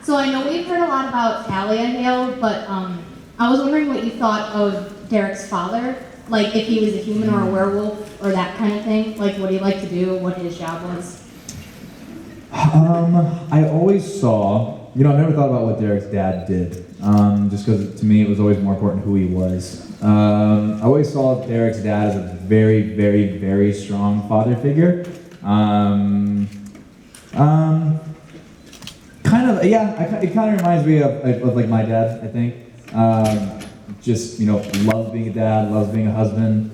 So I know we've heard a lot about Talia and Hale, but I was wondering what you thought of Derek's father. Like if he was a human or a werewolf or that kind of thing. Like what he liked to do, what his job was. I always saw, I've never thought about what Derek's dad did, just because to me it was always more important who he was. I always saw Derek's dad as a very, very, very strong father figure. It kind of reminds me of like my dad, I think. Loves being a dad, loves being a husband,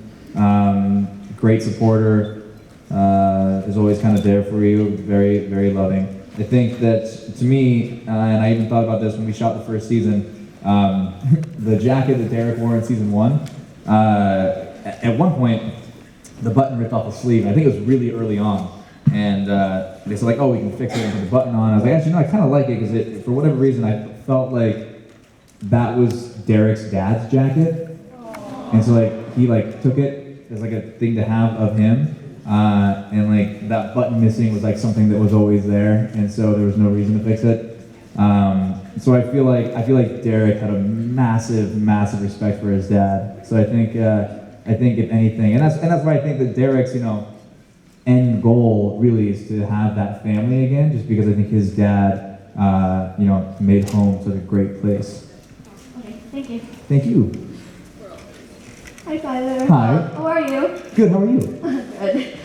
great supporter. Is always kind of there for you, very, very loving. I think that, to me, and I even thought about this when we shot the first season, the jacket that Derek wore in season 1, at one point, the button ripped off the sleeve. I think it was really early on. And they said, like, oh, we can fix it and put the button on. I was like, actually, no, I kind of like it, because for whatever reason, I felt like that was Derek's dad's jacket. And so, like, he, like, took it as, like, a thing to have of him. And like that button missing was like something that was always there, and so there was no reason to fix it. So I feel like Derek had a massive, massive respect for his dad. So I think if anything, and that's why I think that Derek's end goal really is to have that family again, just because I think his dad made home such a great place. Okay, thank you. Thank you. Hi, Tyler. Hi. How are you? Good. How are you? Good.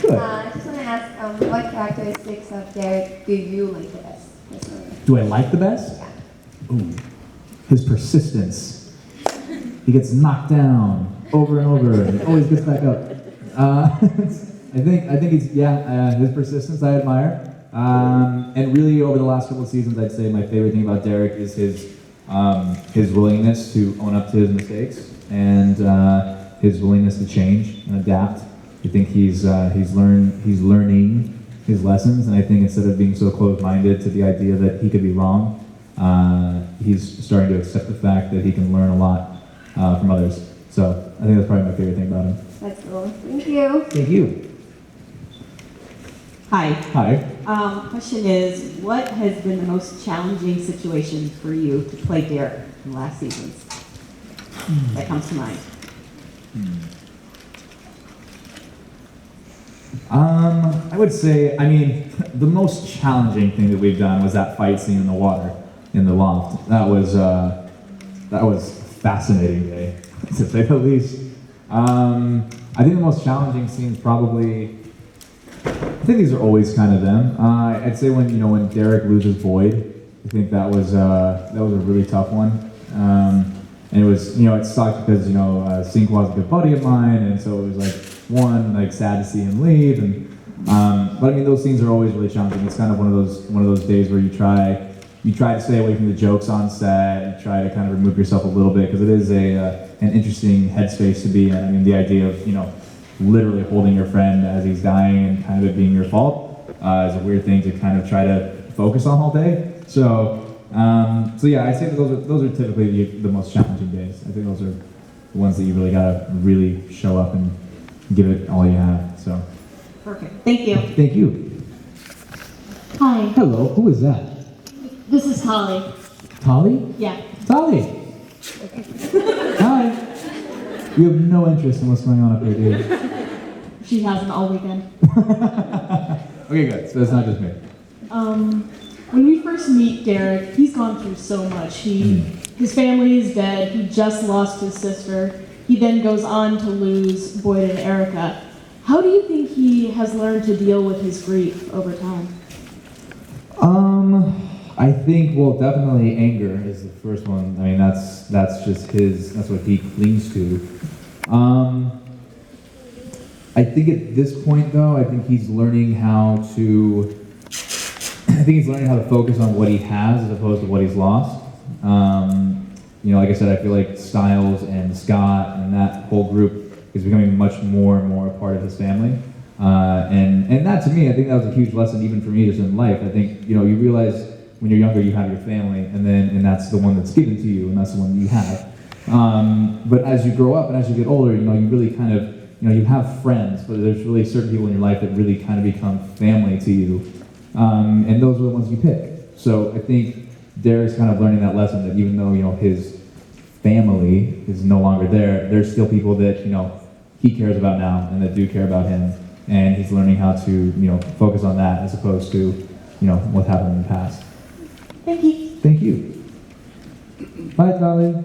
Good. I just want to ask, what characteristics of Derek do you like the best? Do I like the best? Yeah. Ooh, his persistence. He gets knocked down over and over, and always gets back up. I think he's his persistence I admire. And really, over the last couple of seasons, I'd say my favorite thing about Derek is his willingness to own up to his mistakes and his willingness to change and adapt. I think he's learning his lessons, and I think instead of being so closed-minded to the idea that he could be wrong, he's starting to accept the fact that he can learn a lot from others. So I think that's probably my favorite thing about him. That's cool. Thank you. Thank you. Hi. Hi. Question is, what has been the most challenging situation for you to play Derek in the last seasons? That comes to mind. I would say, the most challenging thing that we've done was that fight scene in the water, in the loft. That was fascinating day, to say the least. I think the most challenging scenes probably, I think these are always kind of them. I'd say when Derek loses Boyd, I think that was a really tough one. And it was, it sucked because, Sinqua's a good buddy of mine, and so it was like, sad to see him leave, and but those scenes are always really challenging. It's kind of one of those days where you try to stay away from the jokes on set, you try to kind of remove yourself a little bit, because it is an interesting headspace to be in. The idea of, literally holding your friend as he's dying and kind of it being your fault is a weird thing to kind of try to focus on all day. So I'd say that those are typically the most challenging days. I think those are the ones that you really gotta really show up and give it all you have. So. Perfect. Thank you. Thank you. Hi, Hello. Who is that? this is Holly. Tolly? Yeah. Tolly. Hi. You have no interest in what's going on up here, do you? She hasn't all weekend. Okay, good. So it's not just me. When we first meet Derek, he's gone through so much. His family is dead. He just lost his sister. He then goes on to lose Boyd and Erica. How do you think he has learned to deal with his grief over time? I think, definitely anger is the first one. That's just that's what he clings to. I think at this point, though, I think he's learning how to focus on what he has as opposed to what he's lost. Like I said, I feel like Styles and Scott and that whole group is becoming much more and more a part of his family. And that, to me, I think that was a huge lesson even for me just in life. I think, you realize when you're younger you have your family, and that's the one that's given to you, and that's the one you have. But as you grow up and as you get older, you really kind of, you have friends, but there's really certain people in your life that really kind of become family to you. And those are the ones you pick. So I think Derek's kind of learning that lesson that even though, his family is no longer there, there's still people that, he cares about now and that do care about him. And he's learning how to, focus on that as opposed to, what happened in the past. Thank you. Thank you. Bye, Dolly.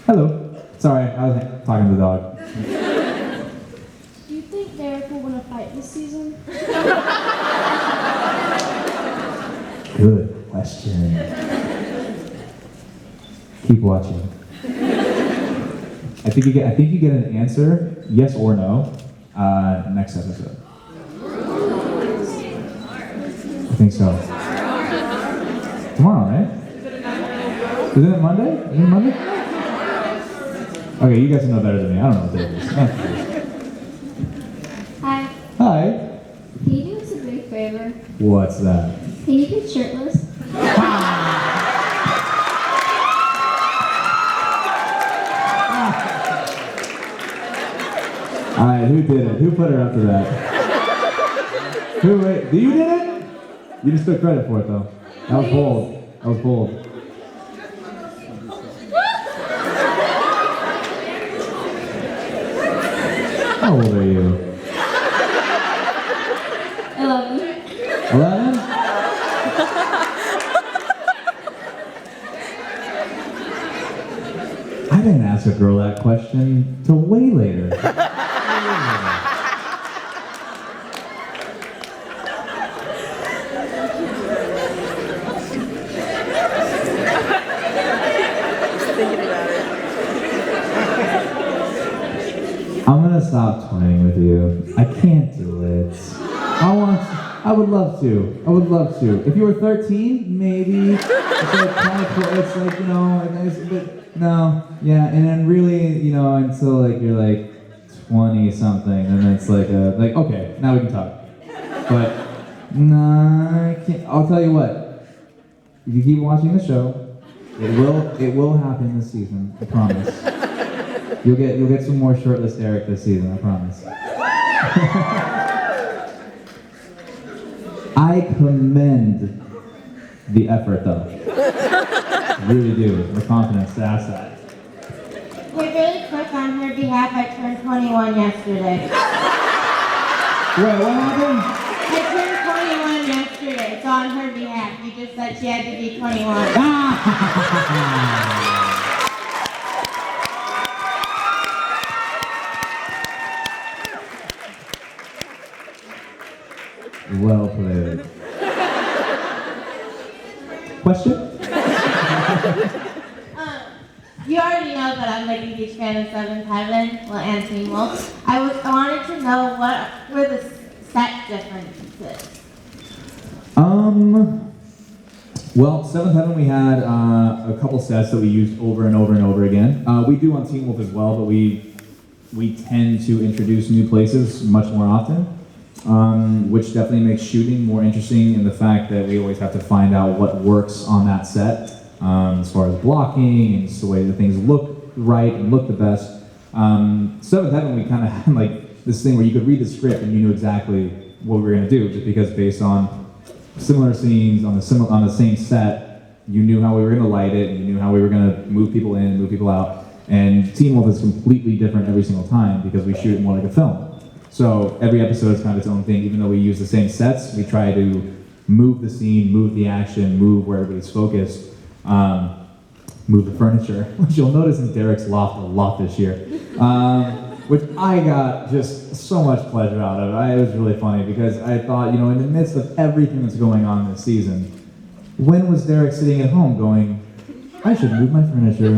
Hello. Sorry, I was talking to the dog. Do you think Derek will win a fight this season? Good question. Keep watching. I think you get an answer, yes or no, next episode. I think so. Tomorrow, right? Isn't it Monday? Isn't it Monday? Okay, you guys know better than me. I don't know what day it is. Hi. Hi. Can you do us a big favor? What's that? Can you get shirtless? Alright, who did it? Who put her up to that? Who, wait, you did it? You just took credit for it though. That was bold. That was bold. How old are you? 11. 11? I didn't ask a girl that question till way later. I'm gonna stop toying with you. I can't do it. I would love to. I would love to. If you were 13, maybe. It's like kind of cool. It's like, it's a bit, no, yeah, and then really, until like you're like 20 something, and it's like okay, now we can talk. But nah, I can't. I'll tell you what. If you keep watching the show, it will happen this season. I promise. You'll get some more shirtless Derek this season. I promise. I commend the effort, though. I really do. The confidence to ask that. Hey, really quick on her behalf, I turned 21 yesterday. Wait, what happened? I turned 21 yesterday, so on her behalf. You just said she had to be 21. Well played. Question? You already know that I'm like a huge fan of Seventh Heaven, and Teen Wolf. I wanted to know what were the set differences. Well, Seventh Heaven, we had a couple sets that we used over and over and over again. We do on Teen Wolf as well, but we tend to introduce new places much more often, which definitely makes shooting more interesting in the fact that we always have to find out what works on that set, as far as blocking and just the way that things look right and look the best. Seventh Heaven, we kind of had like this thing where you could read the script and you knew exactly what we were going to do, just because based on similar scenes on the same set, you knew how we were going to light it, and you knew how we were going to move people in and move people out. And Teen Wolf is completely different every single time because we shoot it more like a film. So every episode is kind of its own thing. Even though we use the same sets, we try to move the scene, move the action, move where everybody's focused, move the furniture, which you'll notice in Derek's loft a lot this year, which I got just so much pleasure out of. It was really funny because I thought, in the midst of everything that's going on this season, when was Derek sitting at home going, I should move my furniture?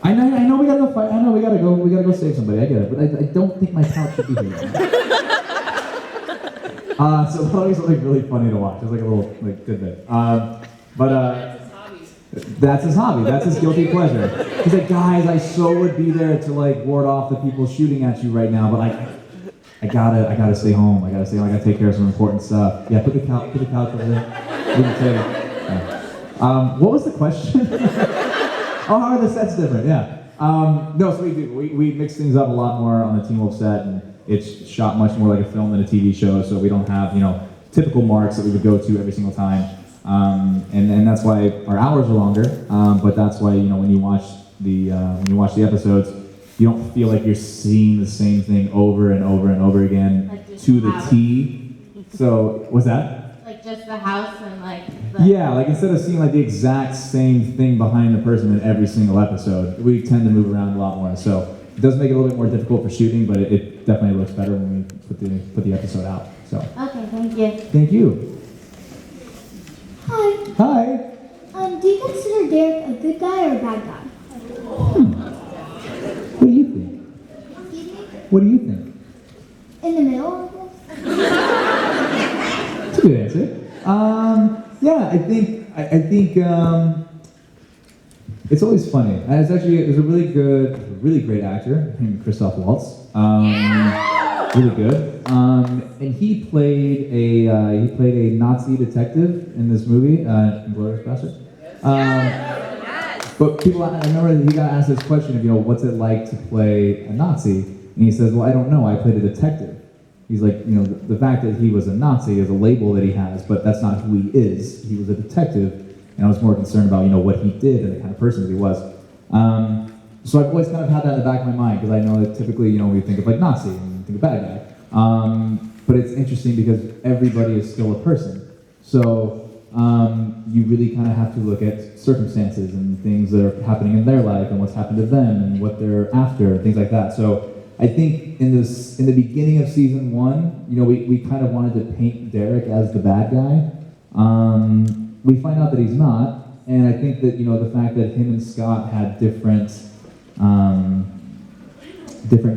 I know we gotta go fight. I know we gotta go save somebody. I get it, but I don't think my couch should be here. So that was like really funny to watch. It was like a little tidbit. That's his hobby. That's his guilty pleasure. He's like, guys, I so would be there to ward off the people shooting at you right now, but I gotta stay home. I gotta take care of some important stuff. Yeah, put the couch over there. Leave the table. Yeah. What was the question? Oh, how are the sets different? Yeah. No, so we do. We mix things up a lot more on the Teen Wolf set, and It's shot much more like a film than a TV show, so we don't have, typical marks that we would go to every single time. And that's why our hours are longer, but that's why, when you watch the episodes, you don't feel like you're seeing the same thing over and over and over again Like just to the house. T. So, what's that? Like just the house and like the... Yeah, like instead of seeing like the exact same thing behind the person in every single episode, we tend to move around a lot more. So it does make it a little bit more difficult for shooting, but it definitely looks better when we put the episode out. So Okay, thank you. thank you. Hi. Hi. Do you consider Derek a good guy or a bad guy? What do you think? Excuse me? What do you think? In the middle, I guess? That's a good answer. Yeah, I think it's always funny. There's a really great actor named Christoph Waltz. Really good. And he played a Nazi detective in this movie, Inglourious Basterds. But I remember that he got asked this question of, what's it like to play a Nazi? And he says, well, I don't know, I played a detective. He's like, the fact that he was a Nazi is a label that he has, but that's not who he is. He was a detective, and I was more concerned about, what he did and the kind of person that he was. So I've always kind of had that in the back of my mind, because I know that typically, we think of like Nazi, and we think of bad guy. But it's interesting because everybody is still a person. So you really kind of have to look at circumstances and things that are happening in their life and what's happened to them and what they're after, things like that. So I think in the beginning of season 1, we kind of wanted to paint Derek as the bad guy. We find out that he's not, and I think that the fact that him and Scott had different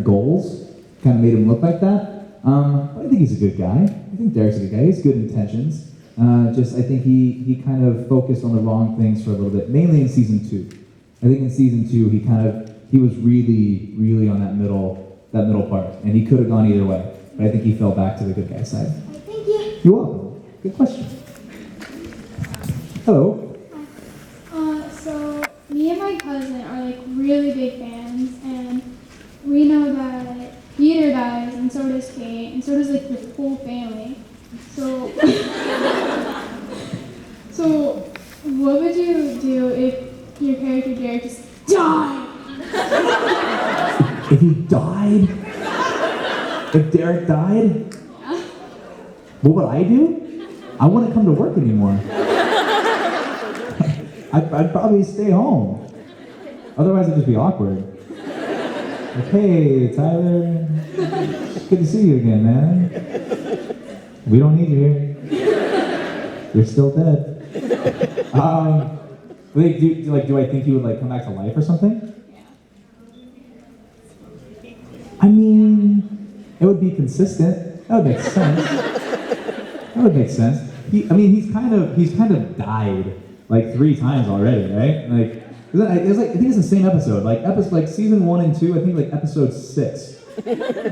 goals kind of made him look like that. But I think he's a good guy. I think Derek's a good guy. He has good intentions. I think he kind of focused on the wrong things for a little bit, mainly in season 2. I think in season 2 he was really, really on that middle part, and he could have gone either way. But I think he fell back to the good guy side. Thank you. You're welcome. Good question. Hello. So me and my cousin are like really big fans, and we know that Peter dies, and so does Kate, and so does like the whole family. So, so what would you do if your character Derek just died? If he died? If Derek died? What would I do? I wouldn't come to work anymore. I'd probably stay home. Otherwise it'd just be awkward. Like, hey, Tyler, good to see you again, man. We don't need you here. You're still dead. Do I think he would come back to life or something? I mean, it would be consistent. That would make sense. He's kind of died 3 times already, right? I think it's the same episode. Season 1 and 2. I think episode 6.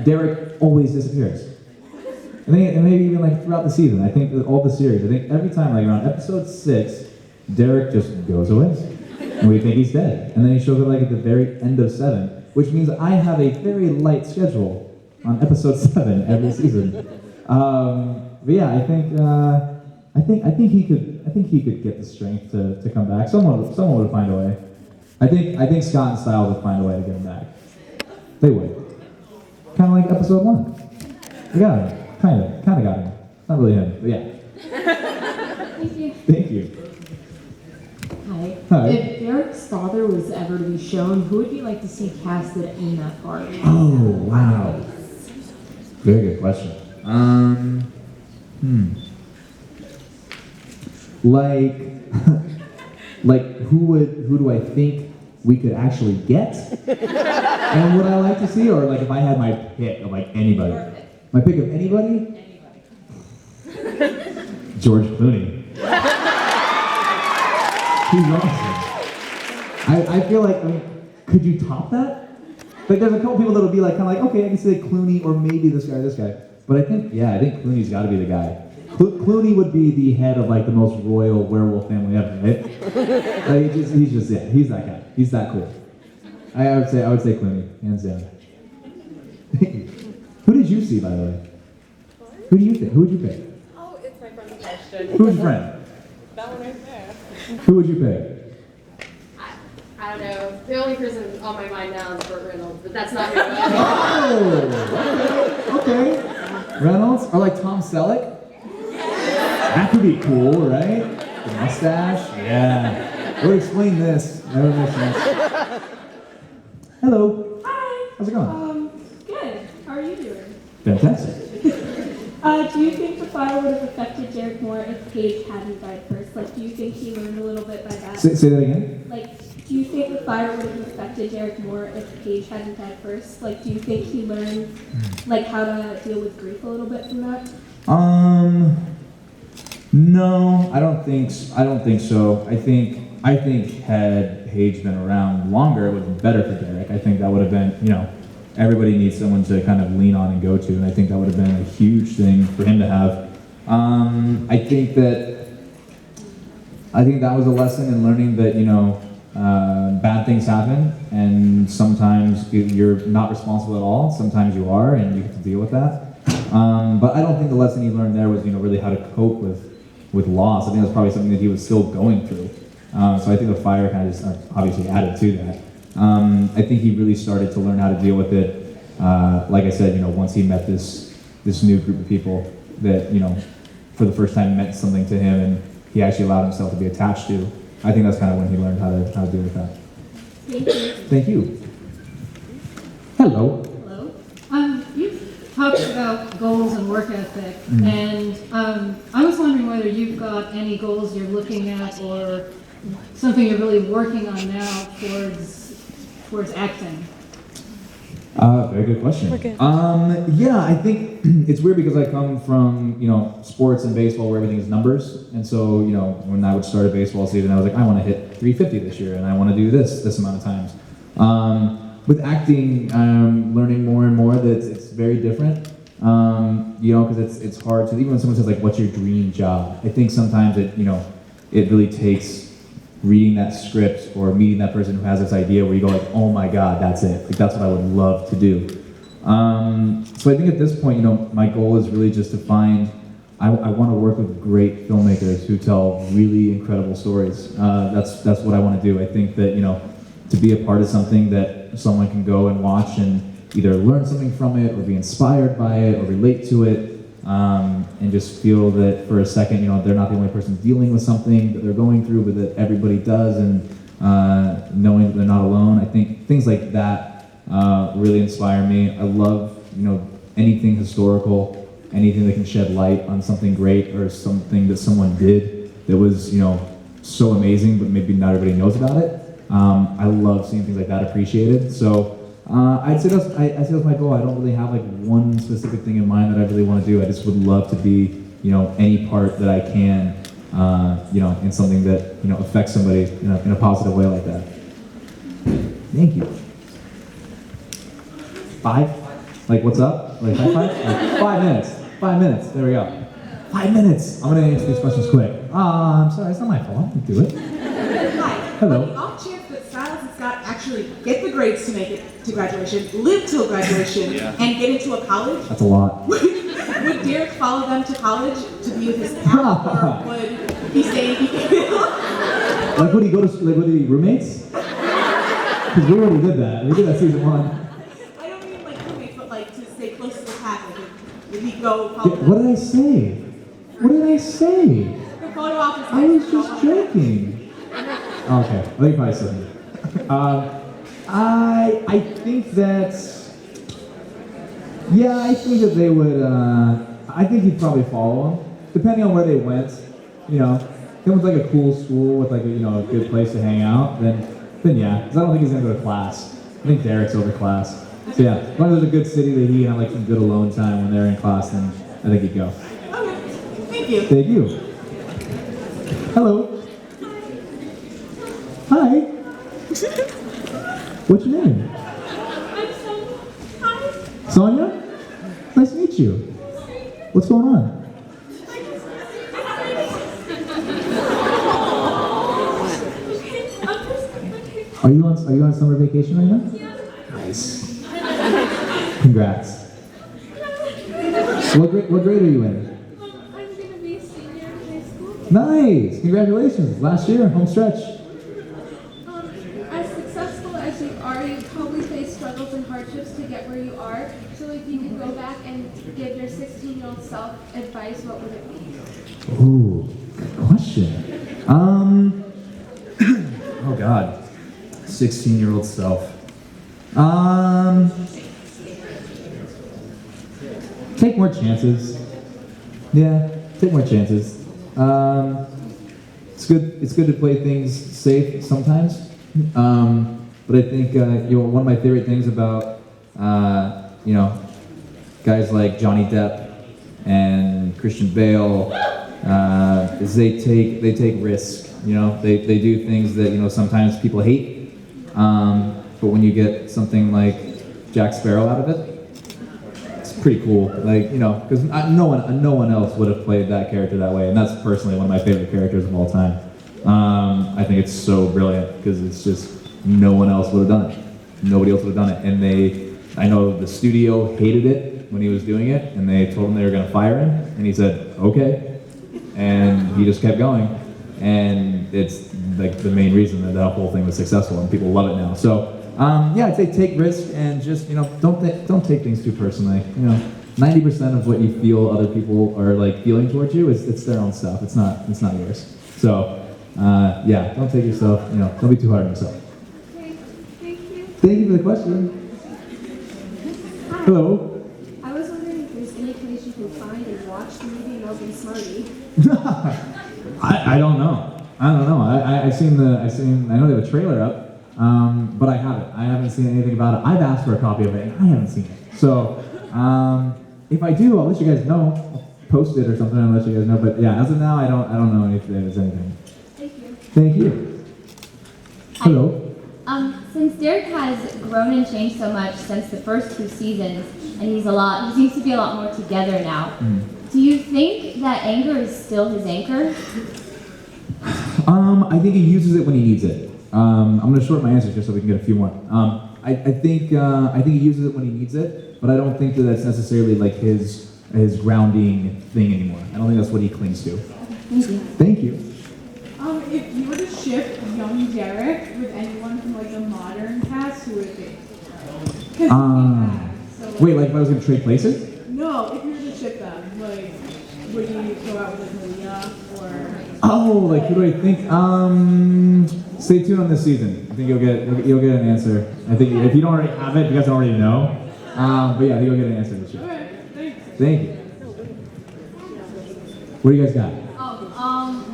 Derek always disappears. And maybe even throughout the season. I think all the series. I think every time around episode 6, Derek just goes away, and we think he's dead. And then he shows up at the very end of 7, which means I have a very light schedule on episode 7 every season. But yeah, I think he could get the strength to come back. Someone would find a way. I think Scott and Styles would find a way to get him back. They would. Kind of like episode 1. We got him. Kind of got him. Not really him, but yeah. Thank you. Thank you. Hi. Hi. If Derek's father was ever to be shown, who would you like to see casted in that part? Oh, wow. Very good question. Who do I think we could actually get? And would I like to see, or if I had my pick of anybody? My pick of anybody? George Clooney. He's awesome. I feel could you top that? There's a couple people that'll be okay, I can say Clooney or maybe this guy. But I think Clooney's got to be the guy. Clooney would be the head of the most royal werewolf family ever, right? He's that guy. He's that cool. I would say Clooney, hands down. Who did you see, by the way? Who do you think? Who would you pick? Oh, it's my friend's question. Who was your friend? That one right there. Who would you pick? I don't know. The only person on my mind now is Burt Reynolds, but that's not who Oh! Okay. Reynolds? Or like Tom Selleck? That could be cool, right? The mustache? Yeah. It would explain this. That would make sense. Hello. Hi. How's it going? Good. How are you doing? Fantastic. Do you think the fire would have affected Derek more if Paige hadn't died first? Like, do you think he learned a little bit by that? Say that again? Like, do you think the fire would have affected Derek more if Paige hadn't died first? Like, do you think he learned, like, how to deal with grief a little bit from that? No, I don't think so. I think had Paige been around longer, it would have been better for Derek. I think that would have been, everybody needs someone to kind of lean on and go to, and I think that would have been a huge thing for him to have. I think that was a lesson in learning that, bad things happen, and sometimes you're not responsible at all. Sometimes you are, and you have to deal with that. But I don't think the lesson he learned there was, really how to cope with loss. I think that's probably something that he was still going through. So I think the fire kind of just obviously added to that. I think he really started to learn how to deal with it. Like I said, once he met this new group of people that, for the first time meant something to him, and he actually allowed himself to be attached to. I think that's kind of when he learned how to deal with that. Thank you. Thank you. Hello. You've talked about goals and work ethic, and I was wondering whether you've got any goals you're looking at or something you're really working on now towards acting. Very good question. Yeah, I think it's weird because I come from, sports and baseball where everything is numbers. And so, when I would start a baseball season, I was like, I want to hit 350 this year and I want to do this amount of times. With acting, I'm learning more and more that it's very different. Because it's hard to, even when someone says like, what's your dream job? I think sometimes it really takes reading that script or meeting that person who has this idea where you go like, oh my God, that's it. Like, that's what I would love to do. So I think at this point, my goal is really just to find, I want to work with great filmmakers who tell really incredible stories. That's what I want to do. I think that, to be a part of something that someone can go and watch and either learn something from it or be inspired by it or relate to it, and just feel that for a second, they're not the only person dealing with something that they're going through, but that everybody does, and knowing that they're not alone. I think things like that really inspire me. I love, anything historical, anything that can shed light on something great or something that someone did that was, so amazing, but maybe not everybody knows about it. I love seeing things like that appreciated. So I'd say that's my goal. I don't really have like one specific thing in mind that I really want to do. I just would love to be, any part that I can, in something that, affects somebody in a positive way like that. Thank you. 5? Like, what's up? Like, high five? Like, 5 minutes. 5 minutes. There we go. 5 minutes. I'm going to answer these questions quick. I'm sorry. It's not my fault. I can do it. Hi. Hello. On the off chance that Silas and Scott actually get the grades to make it to graduation, live till graduation, and get into a college, That's a lot. would Derek follow them to college to be with his pal, or would he stay in Beacon? Like, would he go to, like, would he be roommates? Because we already did that. We did that season 1. I don't mean like roommates, but like to stay close to the pack. Like, would he go follow them? What did I say? What did I say? The photo op is I was just joking. Okay, I think probably something. I think that, I think that they would, I think he'd probably follow them, depending on where they went. If it was like a cool school with like a good place to hang out, then yeah, because I don't think he's gonna go to class. I think Derek's over class. So yeah, as long as there's a good city that he had like some good alone time when they're in class, then I think he'd go. Okay, thank you. Thank you. Hello. Hi. What's your name? I'm Sonia. Hi. Sonia? Nice to meet you. What's going on? Are you on summer vacation right now? Yeah. Nice. Congrats. What grade are you in? I'm gonna be a senior in high school. Nice! Congratulations! Last year, home stretch. As successful as you are, you probably face struggles and hardships to get where you are. So if you could go back and give your 16-year-old self advice, what would it be? Ooh, good question. Oh God, 16-year-old self. Take more chances. Yeah, take more chances. It's good. It's good to play things safe sometimes. But I think one of my favorite things about guys like Johnny Depp and Christian Bale is they take risks. They do things that sometimes people hate. But when you get something like Jack Sparrow out of it, it's pretty cool. Because no one else would have played that character that way, and that's personally one of my favorite characters of all time. I think it's so brilliant because it's just no one else would have done it. Nobody else would have done it, and I know the studio hated it when he was doing it, and they told him they were going to fire him, and he said okay, and he just kept going, and it's like the main reason that whole thing was successful, and people love it now. So. I'd say take risks and just don't take things too personally. 90% of what you feel other people are feeling towards you it's their own stuff. It's not yours. So don't take yourself. Don't be too hard on yourself. Okay, thank you. Thank you for the question. Hi. Hello. I was wondering if there's any place you can find and watch the movie Melvin Smarty. I don't know. I know they have a trailer up. But I haven't seen anything about it. I've asked for a copy of it, and I haven't seen it. So, if I do, I'll let you guys know. I'll post it or something and let you guys know. But yeah, as of now, I don't know if there's anything. Thank you. Thank you. Hello. Since Derek has grown and changed so much since the first 2 seasons, and he seems to be a lot more together now. Do you think that anger is still his anchor? I think he uses it when he needs it. I'm going to shorten my answer just so we can get a few more. I think he uses it when he needs it, but I don't think that that's necessarily his grounding thing anymore. I don't think that's what he clings to. Thank you. Thank you. If you were to ship young Derek with anyone from the modern cast, who would it be? Wait, if I was going to trade places? No, if you were to ship them, would you go out with Maria or? Oh, who do I think? Stay tuned on this season. I think you'll get an answer. I think if you don't already have it, you guys already know. But yeah, I think you'll get an answer this year. Okay, thanks. Thank you. What do you guys got?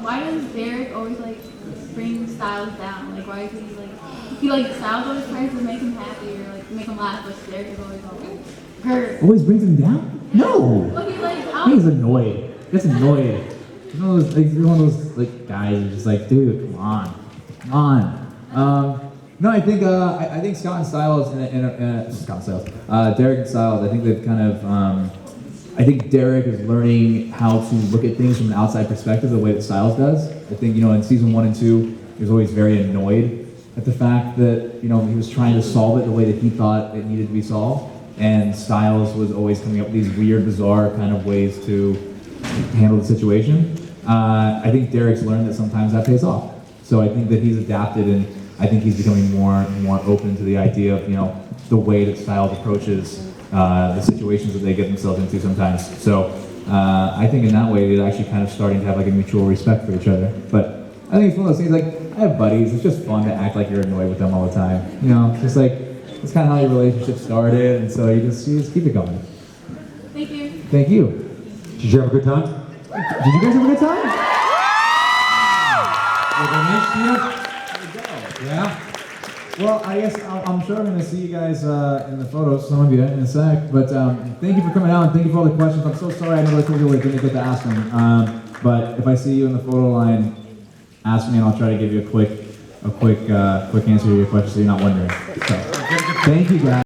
Why does Derek always bring Styles down? Why is he Styles always tries to make him happy or make him laugh, but Derek is always grr. Always brings him down? No. Okay, He's annoyed. Gets annoyed. He's one of those guys who's just dude, come on. No, I think Scott and Styles Derek and Styles. I think they've kind of. I think Derek is learning how to look at things from an outside perspective, the way that Styles does. I think in season 1 and 2, he was always very annoyed at the fact that he was trying to solve it the way that he thought it needed to be solved, and Styles was always coming up with these weird, bizarre kind of ways to handle the situation. I think Derek's learned that sometimes that pays off. So I think that he's adapted, and I think he's becoming more open to the idea of the way that Styles approaches the situations that they get themselves into sometimes. So I think in that way they're actually kind of starting to have a mutual respect for each other. But I think it's one of those things I have buddies. It's just fun to act like you're annoyed with them all the time. Just it's kind of how your relationship started, and so you just keep it going. Thank you. Thank you. Did you have a good time? Did you guys have a good time? Nice to you? Yeah? Well, I guess I'm sure I'm going to see you guys in the photos, some of you, in a sec. But thank you for coming out, and thank you for all the questions. I'm so sorry I never told you I didn't get to ask them. But if I see you in the photo line, ask me, and I'll try to give you a quick answer to your question so you're not wondering. So, thank you, guys.